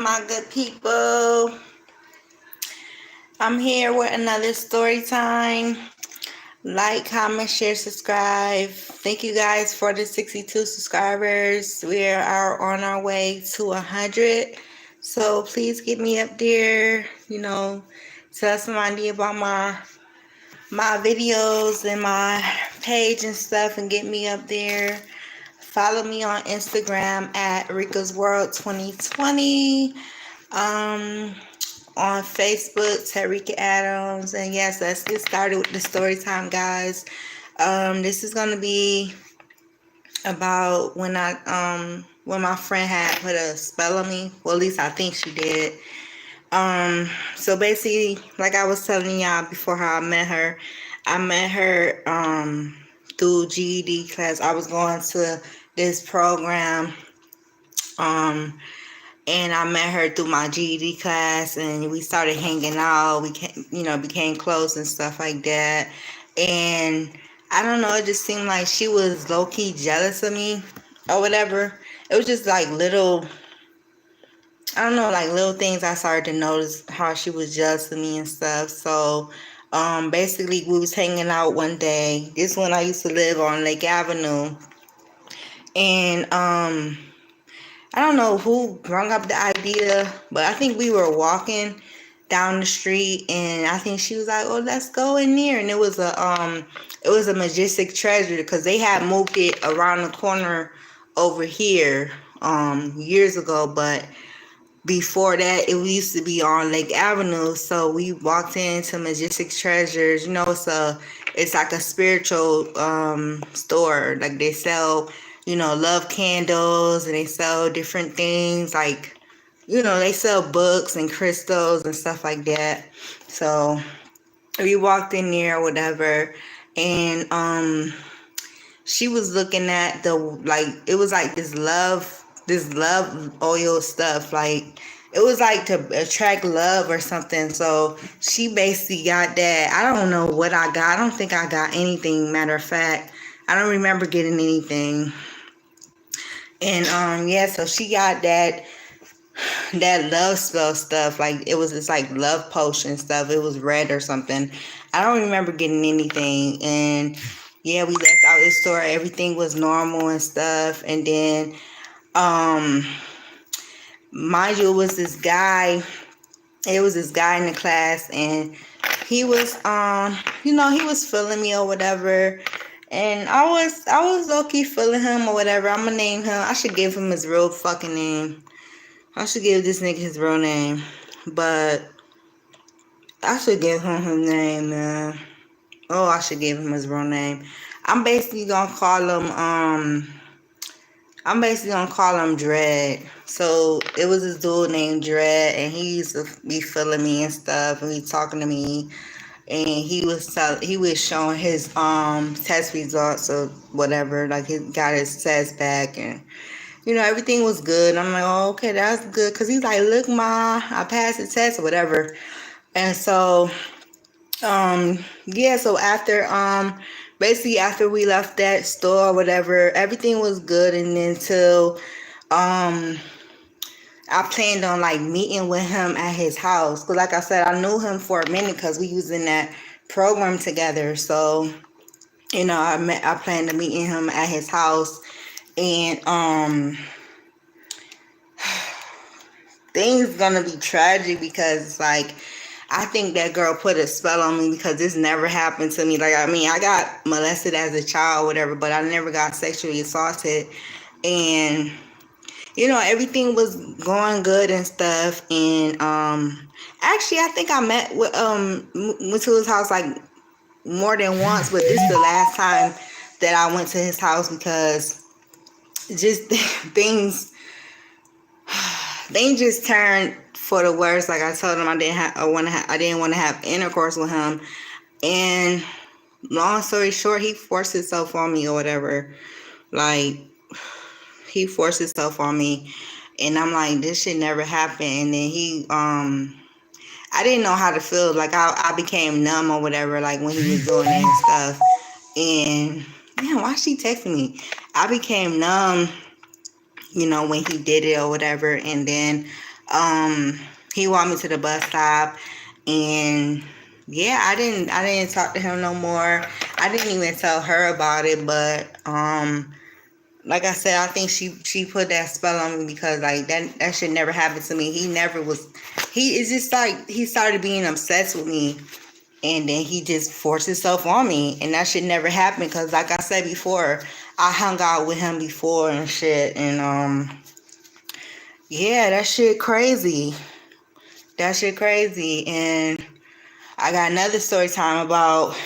My good people, I'm here with another story time. Like, comment, share, subscribe. Thank you guys for the 62 subscribers. We are on our way to 100. So please get me up there. Tell somebody about my videos and my page and stuff, and get me up there. Follow me on Instagram at Rika's World 2020. On Facebook, Tarika Adams. And yes, let's get started with the story time, guys. This is gonna be about when my friend had put a spell on me. Well, at least I think she did. So basically, like I was telling y'all before, how I met her through GED class. I was going to this program. And I met her through my GED class, and we started hanging out. We became close and stuff like that. And I don't know, it just seemed like she was low key jealous of me or whatever. It was just like little, I don't know, like little things I started to notice how she was jealous of me and stuff. So basically, we was hanging out one day. This when I used to live on Lake Avenue, and I don't know who brought up the idea, but I think we were walking down the street, and I think she was like, "Oh, let's go in there." And it was a majestic treasure because they had moved it around the corner over here years ago, but before that it used to be on Lake Avenue. So we walked into Majestic Treasures. It's like a spiritual store. Like they sell, love candles, and they sell different things, like, they sell books and crystals and stuff like that. So we walked in there or whatever, and she was looking at it was like this love oil stuff. Like, it was like to attract love or something. So she basically got that. I don't know what I got. I don't think I got anything. Matter of fact, I don't remember getting anything. And yeah, so she got that love spell stuff. Like, it's like love potion stuff. It was red or something. I don't remember getting anything. And yeah, we left out the store. Everything was normal and stuff. And then mind you, it was this guy in the class, and he was he was feeling me or whatever. And I was low-key feeling him or whatever. I'm gonna name him. I should give him his real fucking name. I should give this nigga his real name. But I should give him his name, man. Oh, I should give him his real name. I'm basically gonna call him Dread. So it was this dude named Dread, and he used to be feeling me and stuff, and he talking to me, and he was showing his test results or whatever. Like, he got his test back, and everything was good. I'm like, oh, okay, that's good, because he's like, look, ma, I passed the test or whatever. And so yeah, so basically after we left that store or whatever, everything was good. And until I planned on like meeting with him at his house, because like I said, I knew him for a minute because we was in that program together. So I planned to meeting him at his house. And things gonna be tragic, because like, I think that girl put a spell on me, because this never happened to me. Like, I mean, I got molested as a child, whatever, but I never got sexually assaulted. And everything was going good and stuff. And actually, I think I went to his house like more than once, but this is the last time that I went to his house, because just things just turned for the worse. Like, I told him I didn't want to have intercourse with him. And long story short, he forced himself on me or whatever. Like, he forced himself on me, and I'm like, this shit never happened. And then I didn't know how to feel. Like, I became numb or whatever, like, when he was doing it and stuff. And man, why she texting me? I became numb, when he did it or whatever. And then He walked me to the bus stop, and yeah, I didn't talk to him no more. I didn't even tell her about it, but like I said, I think she put that spell on me because like that shit never happened to me. He never was. He is just like he started being obsessed with me, and then he just forced himself on me, and that shit never happened because like I said before, I hung out with him before and shit, and yeah, that shit crazy. That shit crazy, and I got another story time about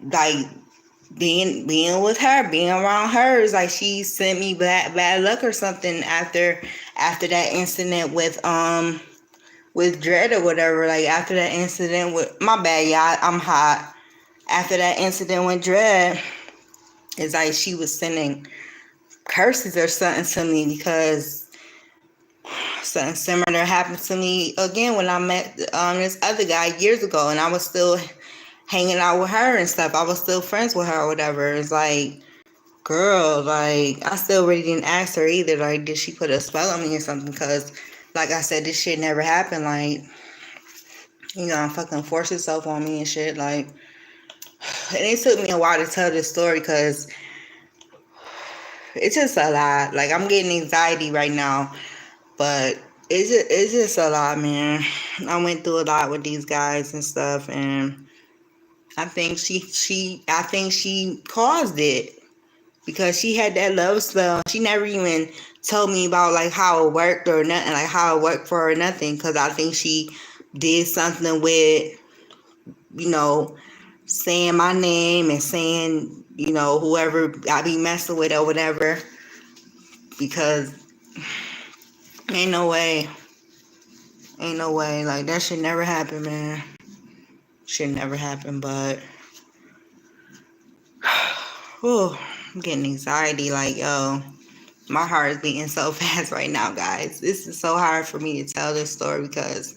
like being with her, being around her. It's like she sent me bad luck or something after that incident with Dread or whatever. Like after that incident with my bad, y'all, I'm hot. After that incident with Dread, it's like she was sending curses or something to me because something similar happened to me again when I met this other guy years ago, and I was still hanging out with her and stuff. I was still friends with her or whatever. It's like, girl, like, I still really didn't ask her either. Like, did she put a spell on me or something? Because, like I said, this shit never happened. Like, fucking force yourself on me and shit. Like, and it took me a while to tell this story because it's just a lot. Like, I'm getting anxiety right now. But it's just a lot, man. I went through a lot with these guys and stuff, and I think she caused it because she had that love spell. She never even told me about like how it worked or nothing, like how it worked for her or nothing. Because I think she did something with saying my name and saying whoever I be messing with or whatever. Because ain't no way, like that should never happen, man. Should never happen, but oh, I'm getting anxiety. Like, yo, my heart is beating so fast right now, guys. This is so hard for me to tell this story because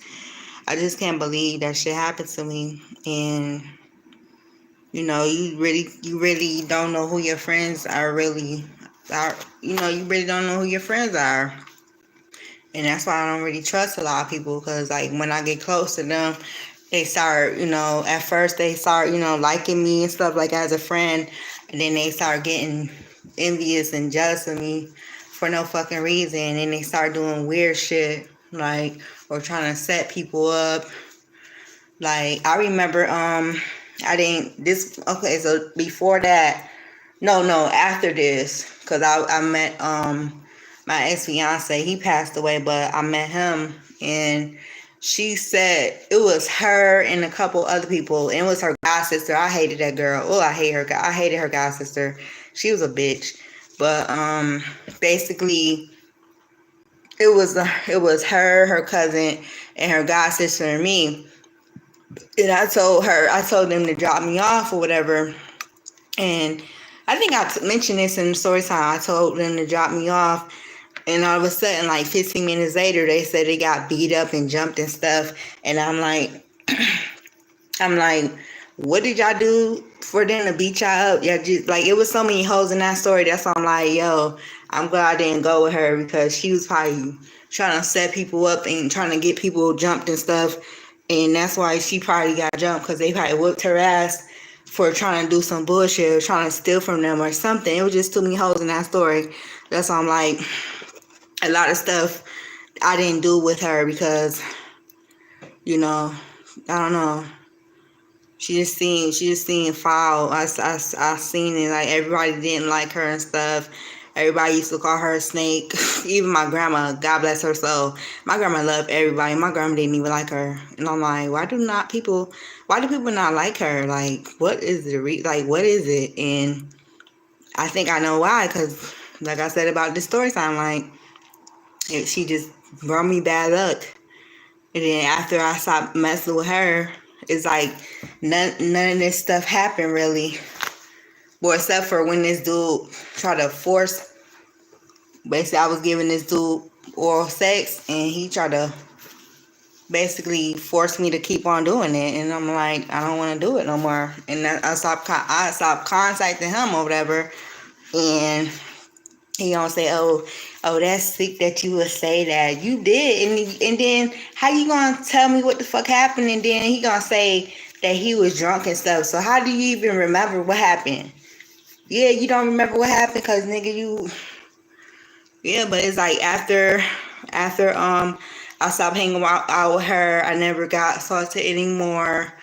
I just can't believe that shit happened to me. And you really don't know who your friends are really are. You really don't know who your friends are. And that's why I don't really trust a lot of people because, like, when I get close to them, they start, at first they start, liking me and stuff like as a friend. And then they start getting envious and jealous of me for no fucking reason. And then they start doing weird shit, like, or trying to set people up. Like, I remember, so before that, no, after this, because I met, my ex-fiance. He passed away, but I met him, and she said it was her and a couple other people, and it was her god sister. I hated that girl. Oh, I hated her god sister. She was a bitch. But basically, it was her cousin, and her god sister and me. And I told them to drop me off or whatever. And I think I mentioned this in the story time. I told them to drop me off. And all of a sudden, like 15 minutes later, they said they got beat up and jumped and stuff. And I'm like, what did y'all do for them to beat y'all up? Yeah, just like it was so many holes in that story. That's why I'm like, yo, I'm glad I didn't go with her because she was probably trying to set people up and trying to get people jumped and stuff. And that's why she probably got jumped because they probably whooped her ass for trying to do some bullshit or trying to steal from them or something. It was just too many holes in that story. That's why I'm like, a lot of stuff I didn't do with her because, I don't know. She just seemed foul. I seen it. Like, everybody didn't like her and stuff. Everybody used to call her a snake. Even my grandma, God bless her soul. My grandma loved everybody. My grandma didn't even like her. And I'm like, why do people not like her? Like, what is what is it? And I think I know why. Because, like I said about this story time, like, she just brought me bad luck. And then after I stopped messing with her, it's like none of this stuff happened really. Well, except for when this dude tried to force, basically I was giving this dude oral sex and he tried to basically force me to keep on doing it. And I'm like, I don't want to do it no more. And I stopped contacting him or whatever. And He gonna say, "Oh, that's sick that you would say that. You did." And then how you gonna tell me what the fuck happened? And then he gonna say that he was drunk and stuff. So how do you even remember what happened? Yeah, you don't remember what happened because nigga, you. Yeah, but it's like after I stopped hanging out with her, I never got salted anymore.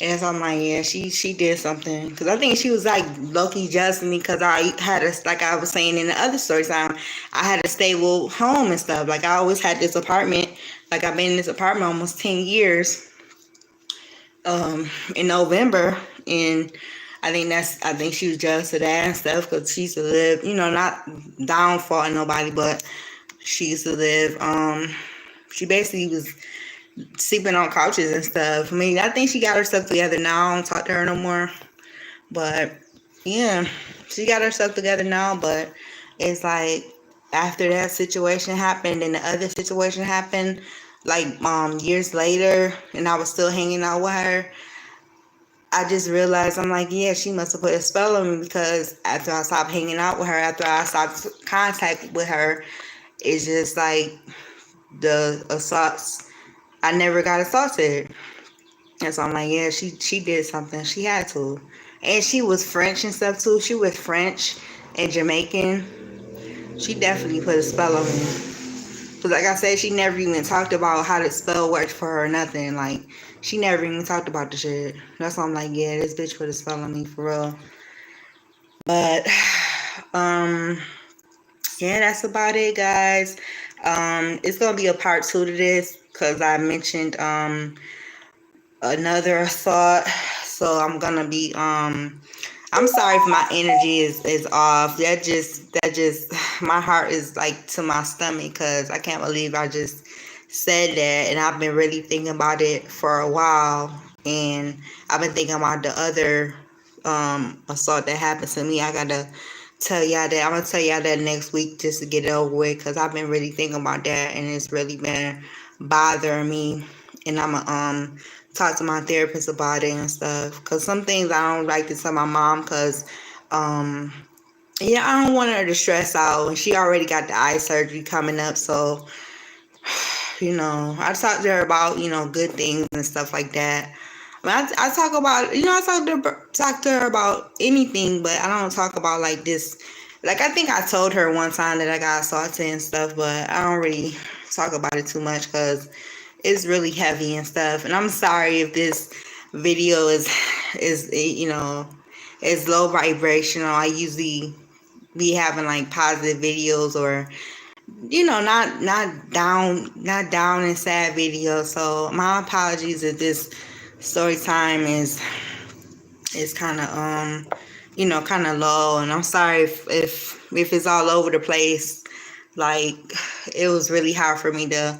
And so I'm like, yeah, she did something because I think she was like low-key judging me because I had a, like I was saying in the other story time, I had a stable home and stuff. Like I always had this apartment. Like I've been in this apartment almost 10 years. In November, and I think she was jealous of that and stuff because she used to live, not downfalling nobody, but she used to live. She basically was sleeping on couches and stuff. I mean, I think she got herself together now. I don't talk to her no more. But yeah, she got herself together now. But it's like after that situation happened and the other situation happened, like years later, and I was still hanging out with her. I just realized I'm like, yeah, she must have put a spell on me because after I stopped hanging out with her, after I stopped contact with her, it's just like the assaults. I never got assaulted. And so I'm like, yeah, she did something. She had to. And she was French and stuff too. She was French and Jamaican. She definitely put a spell on me. Because like I said, she never even talked about how the spell worked for her or nothing. Like, she never even talked about the shit. That's why I'm like, yeah, this bitch put a spell on me for real. But, yeah, that's about it, guys. It's going to be a part 2 to this because I mentioned, another thought. So I'm gonna be I'm sorry if my energy is off. That just my heart is like to my stomach because I can't believe I just said that, and I've been really thinking about it for a while, and I've been thinking about the other assault that happened to me. I gotta tell y'all that. I'm gonna tell y'all that next week just to get it over with because I've been really thinking about that, and it's really been bothering me, and I'm gonna talk to my therapist about it and stuff. Cause some things I don't like to tell my mom, cause yeah, I don't want her to stress out, and she already got the eye surgery coming up. So I talk to her about good things and stuff like that. I mean, I talk about talk to her about anything, but I don't talk about like this. Like I think I told her one time that I got assaulted and stuff, but I don't really talk about it too much because it's really heavy and stuff. And I'm sorry if this video is is low vibrational. I usually be having like positive videos or not down and sad videos. So my apologies if this story time is kind of kind of low, and I'm sorry if it's all over the place. Like it was really hard for me to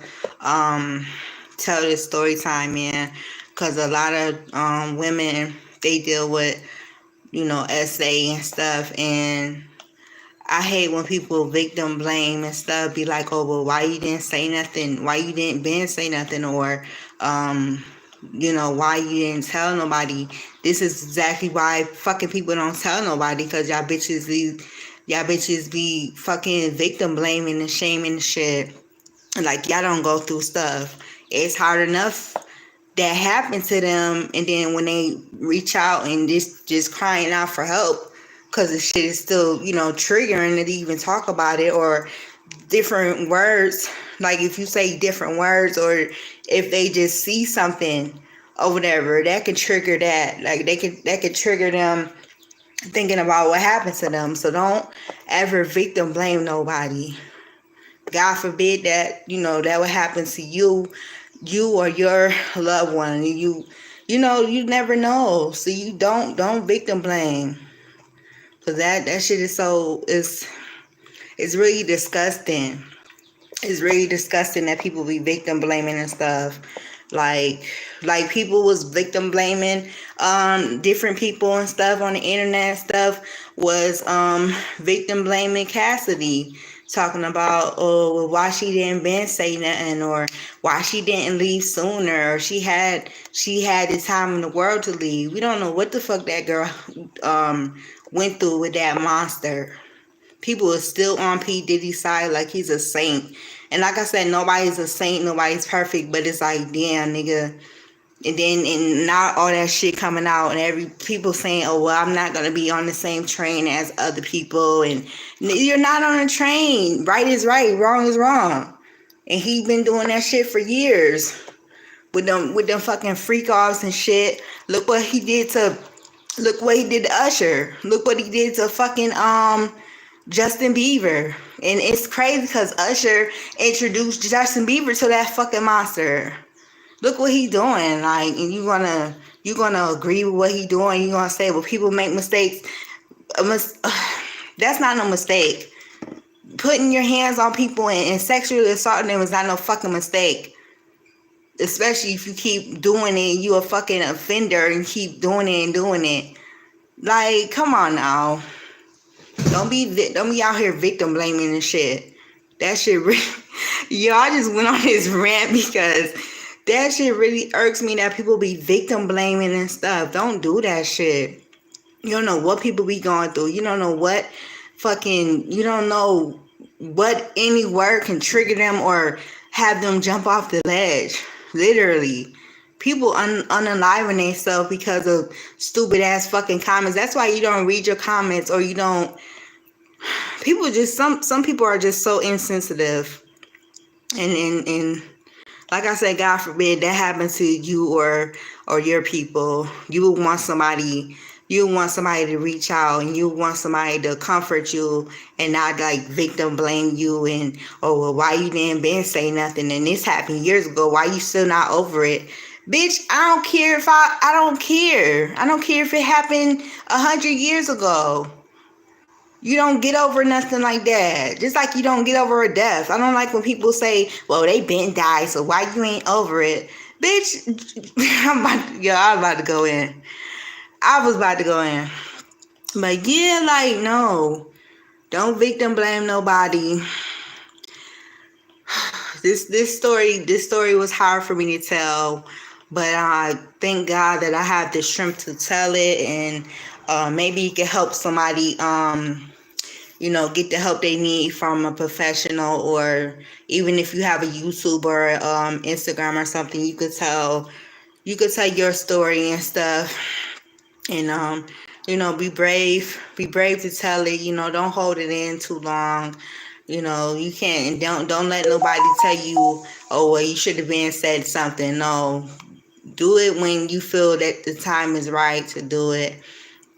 tell this story time, man, because a lot of women, they deal with SA and stuff, and I hate when people victim blame and stuff, be like, oh, well, why you didn't say nothing, why you didn't Ben say nothing, or why you didn't tell nobody. This is exactly why fucking people don't tell nobody, because y'all bitches be fucking victim blaming and shaming the shit. Like, y'all don't go through stuff. It's hard enough that happened to them, and then when they reach out and just crying out for help, because the shit is still triggering to even talk about it, or different words, like if you say different words, or if they just see something or whatever, that can trigger that. Like that could trigger them thinking about what happened to them. So don't ever victim blame nobody. God forbid that that would happen to you or your loved one. You never know. So you don't victim blame, because that shit is it's really disgusting. It's really disgusting that people be victim blaming and stuff. Like people was victim blaming different people and stuff on the internet and stuff, was victim blaming Cassidy, talking about, oh, well, why she didn't been say nothing, or why she didn't leave sooner, or she had the time in the world to leave. We don't know what the fuck that girl went through with that monster. people are still on P. Diddy's side like he's a saint. And like I said, nobody's a saint, nobody's perfect, but it's like, damn, nigga. And now all that shit coming out and every people saying, oh, well, I'm not going to be on the same train as other people. And you're not on a train. Right is right, wrong is wrong. And he been doing that shit for years with them fucking freak offs and shit. Look what he did to Usher. Look what he did to fucking Justin Bieber. And it's crazy because Usher introduced Justin Bieber to that fucking monster. Look what he doing. Like, and you gonna agree with what he doing. You gonna say, well, people make mistakes. That's not no mistake. Putting your hands on people and sexually assaulting them is not no fucking mistake. Especially if you keep doing it, you a fucking offender and keep doing it. Like, come on now. Don't be out here victim blaming and shit. That shit really, yo, I just went on this rant because that shit really irks me that people be victim blaming and stuff. Don't do that shit. You don't know what people be going through. You don't know what you don't know what any word can trigger them or have them jump off the ledge. Literally. People unaliving themselves because of stupid ass fucking comments. That's why you don't read your comments or you don't. People just, some people are just so insensitive. And like I said, God forbid that happens to you or your people. You would want somebody to reach out and you want somebody to comfort you and not like victim blame you and, oh, well, why you didn't been say nothing and this happened years ago. Why you still not over it? Bitch, I don't care if I don't care. I don't care if it happened 100 years ago. You don't get over nothing like that. Just like you don't get over a death. I don't like when people say, well, they been died, so why you ain't over it? Bitch, I was about to go in. I was about to go in. But yeah, like, no. Don't victim blame nobody. This story was hard for me to tell. But I thank God that I have the strength to tell it. And maybe it can help somebody get the help they need from a professional, or even if you have a YouTube or Instagram or something, you could tell your story and stuff. And be brave to tell it. Don't hold it in too long. You can't, and don't let nobody tell you, oh, well, you should have been said something. No, do it when you feel that the time is right to do it.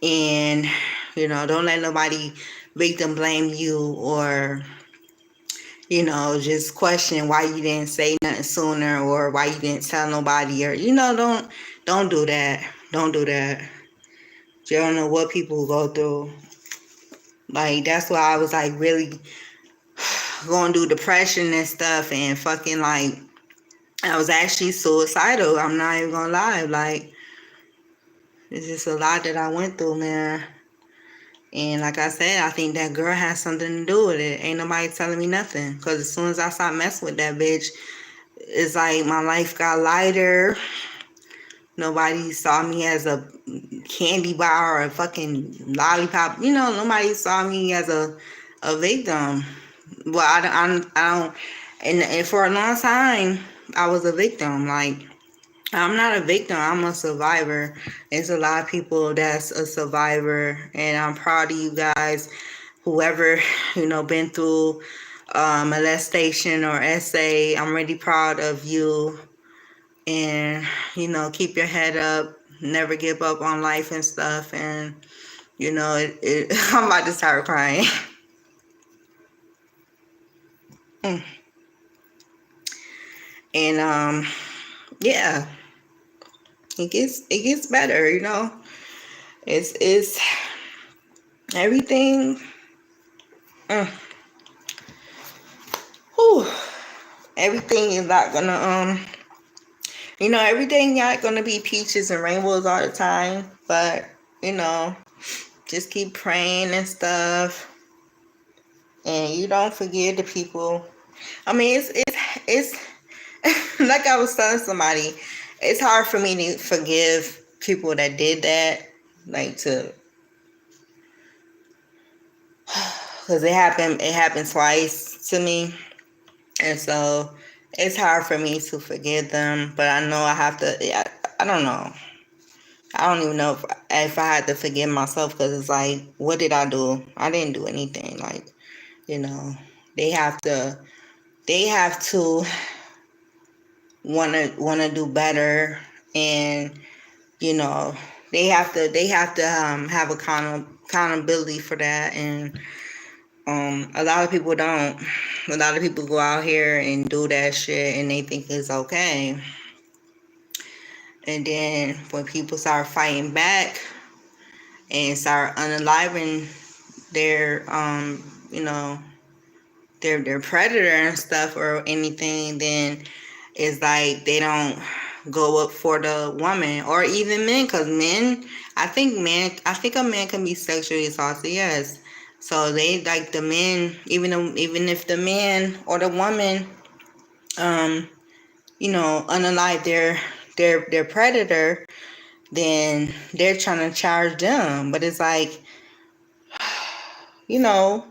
And don't let nobody victim blame you or just question why you didn't say nothing sooner or why you didn't tell nobody, or don't do that. Don't do that. You don't know what people go through. Like, that's why I was like really going through depression and stuff, and fucking like I was actually suicidal. I'm not even gonna lie. Like, it's just a lot that I went through, man. And like I said, I think that girl has something to do with it. Ain't nobody telling me nothing. Because as soon as I stopped messing with that bitch, it's like my life got lighter. Nobody saw me as a candy bar or a fucking lollipop. Nobody saw me as a victim. Well, I don't. And for a long time, I was a victim. Like, I'm not a victim. I'm a survivor. There's a lot of people that's a survivor, and I'm proud of you guys. Whoever been through molestation or SA, I'm really proud of you. And keep your head up. Never give up on life and stuff. And I'm about to start crying. And yeah. It gets better, It's everything. Everything is not gonna everything not gonna be peaches and rainbows all the time. But just keep praying and stuff, and you don't forget the people. I mean, it's like I was telling somebody, it's hard for me to forgive people that did that. Like, because it happened twice to me, and so it's hard for me to forgive them. But I know I have to. I don't know. I don't even know if I had to forgive myself, because it's like, what did I do? I didn't do anything. Like, you know, they have to. They have to wanna do better, and you know, they have to have accountability for that, and a lot of people don't. A lot of people go out here and do that shit, and they think it's okay. And then when people start fighting back and start unaliving their you know, their predator and stuff or anything, then it's like they don't go up for the woman, or even men, because I think a man can be sexually assaulted, yes. So they like the men, even if the man or the woman, um, unalive their predator, then they're trying to charge them. But it's like, you know,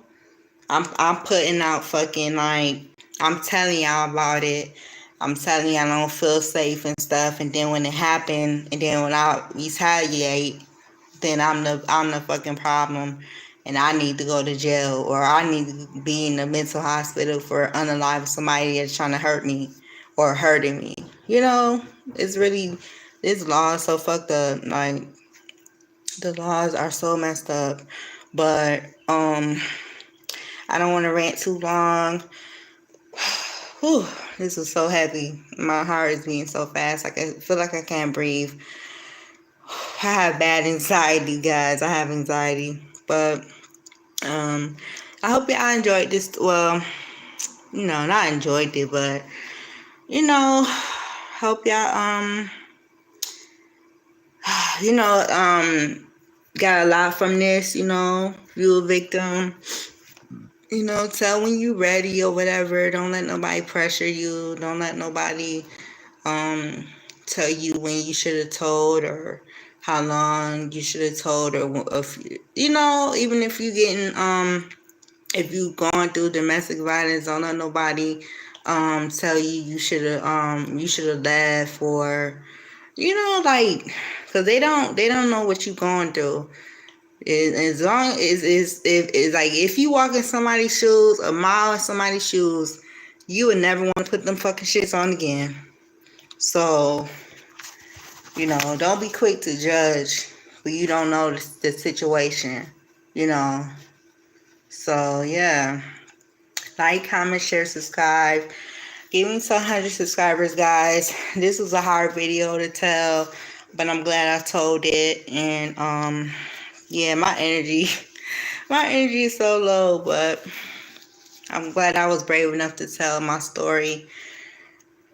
I'm putting out fucking, like, I'm telling y'all about it. I'm telling y'all I don't feel safe and stuff, and then when it happened, and then when I retaliate, then I'm the fucking problem, and I need to go to jail, or I need to be in the mental hospital for unaliving somebody that's trying to hurt me or hurting me. You know, it's really, this law is so fucked up. Like, the laws are so messed up. But I don't want to rant too long. Whew, this was so heavy. My heart is beating so fast. I feel like I can't breathe. I have bad anxiety, guys. I have anxiety. But I hope y'all enjoyed this. Well, not enjoyed it, but hope y'all got a lot from this. If you a victim, tell when you ready or whatever. Don't let nobody pressure you. Don't let nobody tell you when you should have told, or how long you should have told, or if even if you getting if you going through domestic violence, don't let nobody tell you should have left, or like, because they don't know what you going through. As long as if like, if you walk in somebody's shoes, a mile in somebody's shoes, you would never want to put them fucking shits on again. So, don't be quick to judge when you don't know the situation, So, yeah. Like, comment, share, subscribe. Give me 100 subscribers, guys. This was a hard video to tell, but I'm glad I told it. And, yeah, my energy is so low, but I'm glad I was brave enough to tell my story.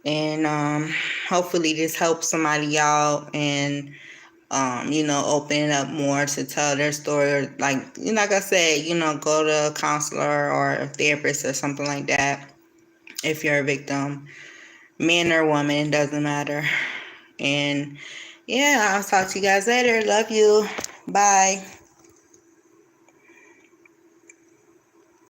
And hopefully this helps somebody out, and open it up more to tell their story, or like I said, go to a counselor or a therapist or something like that if you're a victim, man or woman, doesn't matter. And yeah, I'll talk to you guys later. Love you. Bye.